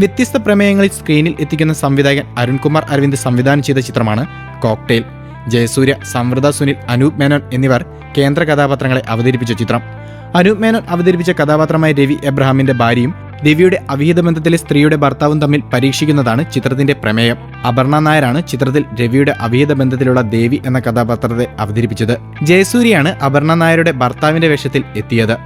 വ്യത്യസ്ത പ്രമേയങ്ങളിൽ സ്ക്രീനിൽ എത്തിക്കുന്ന സംവിധായകൻ അരുൺകുമാർ അരവിന്ദ് സംവിധാനം ചെയ്ത ചിത്രമാണ് കോക്ടെയിൽ. ജയസൂര്യ, സംവൃത സുനിൽ, അനൂപ് മേനോൻ എന്നിവർ കേന്ദ്ര കഥാപാത്രങ്ങളെ അവതരിപ്പിച്ച ചിത്രം. അനൂപ് മേനോൻ അവതരിപ്പിച്ച കഥാപാത്രമായ രവി എബ്രഹാമിന്റെ ഭാര്യയും രവിയുടെ അവിഹിത ബന്ധത്തിലെ സ്ത്രീയുടെ ഭർത്താവും തമ്മിൽ പരീക്ഷിക്കുന്നതാണ് ചിത്രത്തിന്റെ പ്രമേയം. അപർണ നായരാണ് ചിത്രത്തിൽ രവിയുടെ അവിഹിത ബന്ധത്തിലുള്ള ദേവി എന്ന കഥാപാത്രത്തെ അവതരിപ്പിച്ചത്. ജയസൂര്യയാണ് അപർണ നായരുടെ ഭർത്താവിന്റെ വേഷത്തിൽ എത്തിയത്.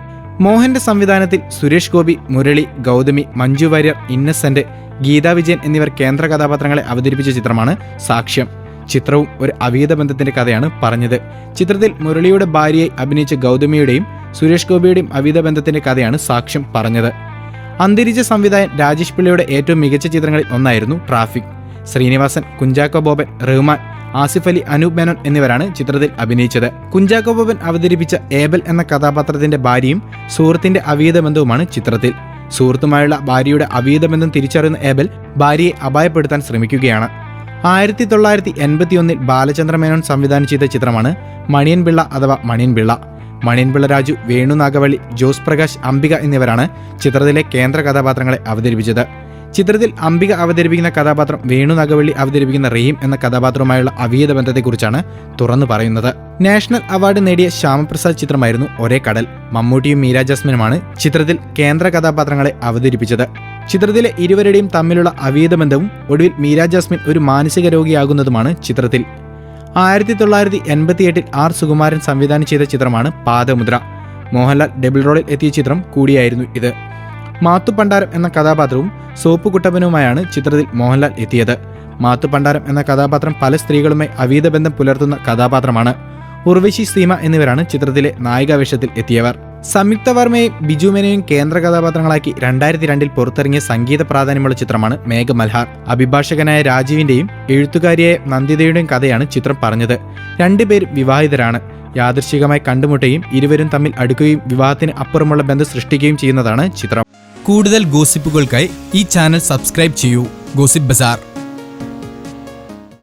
മോഹന്റെ സംവിധാനത്തിൽ സുരേഷ് ഗോപി, മുരളി, ഗൗതമി, മഞ്ജു വാര്യർ, ഇന്നസെന്റ്, ഗീതാ വിജയൻ എന്നിവർ കേന്ദ്ര കഥാപാത്രങ്ങളെ അവതരിപ്പിച്ച ചിത്രമാണ് സാക്ഷ്യം. ചിത്രവും ഒരു അവിഹിത ബന്ധത്തിന്റെ കഥയാണ് പറഞ്ഞത്. ചിത്രത്തിൽ മുരളിയുടെ ഭാര്യയായി അഭിനയിച്ച ഗൗതമിയുടെയും സുരേഷ് ഗോപിയുടെയും അവിഹിത ബന്ധത്തിന്റെ കഥയാണ് സാക്ഷ്യം പറഞ്ഞത്. അന്തരിച്ച സംവിധായകൻ രാജേഷ് പിള്ളയുടെ ഏറ്റവും മികച്ച ചിത്രങ്ങളിൽ ഒന്നായിരുന്നു ട്രാഫിക്. ശ്രീനിവാസൻ, കുഞ്ചാക്കോ ബോബൻ, റഹ്മാൻ, ആസിഫ് അലി, അനൂപ് മേനോൻ എന്നിവരാണ് ചിത്രത്തിൽ അഭിനയിച്ചത്. കുഞ്ചാക്കോ ബോബൻ അവതരിപ്പിച്ച ഏബൽ എന്ന കഥാപാത്രത്തിന്റെ ഭാര്യയും സുഹൃത്തിന്റെ അവിഹിത ബന്ധവുമാണ് ചിത്രത്തിൽ. സുഹൃത്തുമായുള്ള ഭാര്യയുടെ അവിഹിത ബന്ധം തിരിച്ചറിയുന്ന ഏബൽ ഭാര്യയെ അപായപ്പെടുത്താൻ ശ്രമിക്കുകയാണ്. 1981 ബാലചന്ദ്ര മേനോൻ സംവിധാനം ചെയ്ത ചിത്രമാണ് മണിയൻ പിള്ള അഥവാ മണിയൻ പിള്ള. മണിയൻ പിള്ള രാജു, വേണു നാഗവള്ളി, ജോസ് പ്രകാശ്, അംബിക എന്നിവരാണ് ചിത്രത്തിലെ കേന്ദ്ര കഥാപാത്രങ്ങളെ അവതരിപ്പിച്ചത്. ചിത്രത്തിൽ അംബിക അവതരിപ്പിക്കുന്ന കഥാപാത്രം വേണു നാഗവള്ളി അവതരിപ്പിക്കുന്ന റഹീം എന്ന കഥാപാത്രവുമായുള്ള അവിഹിത ബന്ധത്തെക്കുറിച്ചാണ് തുറന്നു പറയുന്നത്. നാഷണൽ അവാർഡ് നേടിയ ശ്യാമപ്രസാദ് ചിത്രമായിരുന്നു ഒരേ കടൽ. മമ്മൂട്ടിയും മീര ജാസ്മിനുമാണ് ചിത്രത്തിൽ കേന്ദ്ര കഥാപാത്രങ്ങളെ അവതരിപ്പിച്ചത്. ചിത്രത്തിലെ ഇരുവരുടെയും തമ്മിലുള്ള അവിഹിത ബന്ധവും ഒടുവിൽ മീര ജാസ്മിൻ ഒരു മാനസിക രോഗിയാകുന്നതുമാണ് ചിത്രത്തിൽ. 1988 ആർ സുകുമാരൻ സംവിധാനം ചെയ്ത ചിത്രമാണ് പാദമുദ്ര. മോഹൻലാൽ ഡബിൾ റോളിൽ എത്തിയ ചിത്രം കൂടിയായിരുന്നു ഇത്. മാത്തു പണ്ടാരം എന്ന കഥാപാത്രവും സോപ്പ് കുട്ടപ്പനുമായാണ് ചിത്രത്തിൽ മോഹൻലാൽ എത്തിയത്. മാത്തു പണ്ടാരം എന്ന കഥാപാത്രം പല സ്ത്രീകളുമായി അവിഹിത ബന്ധം പുലർത്തുന്ന കഥാപാത്രമാണ്. ഉർവശി, സീമ എന്നിവരാണ് ചിത്രത്തിലെ നായികാവേഷത്തിൽ എത്തിയവർ. സംയുക്ത വർമ്മയും ബിജു മേനോയും കേന്ദ്ര കഥാപാത്രങ്ങളാക്കി 2002 പുറത്തിറങ്ങിയ സംഗീത പ്രാധാന്യമുള്ള ചിത്രമാണ് മേഘമൽഹാർ. അഭിഭാഷകനായ രാജീവിന്റെയും എഴുത്തുകാരിയായ നന്ദിതയുടെയും കഥയാണ് ചിത്രം പറഞ്ഞത്. രണ്ടുപേരും വിവാഹിതരാണ്. യാദൃശ്ചികമായി കണ്ടുമുട്ടുകയും ഇരുവരും തമ്മിൽ അടുക്കുകയും വിവാഹത്തിന് അപ്പുറമുള്ള ബന്ധം സൃഷ്ടിക്കുകയും ചെയ്യുന്നതാണ് ചിത്രം. കൂടുതൽ ഗോസിപ്പുകൾക്കായി ഈ ചാനൽ സബ്സ്ക്രൈബ് ചെയ്യൂ. ഗോസിപ്പ് ബസാർ.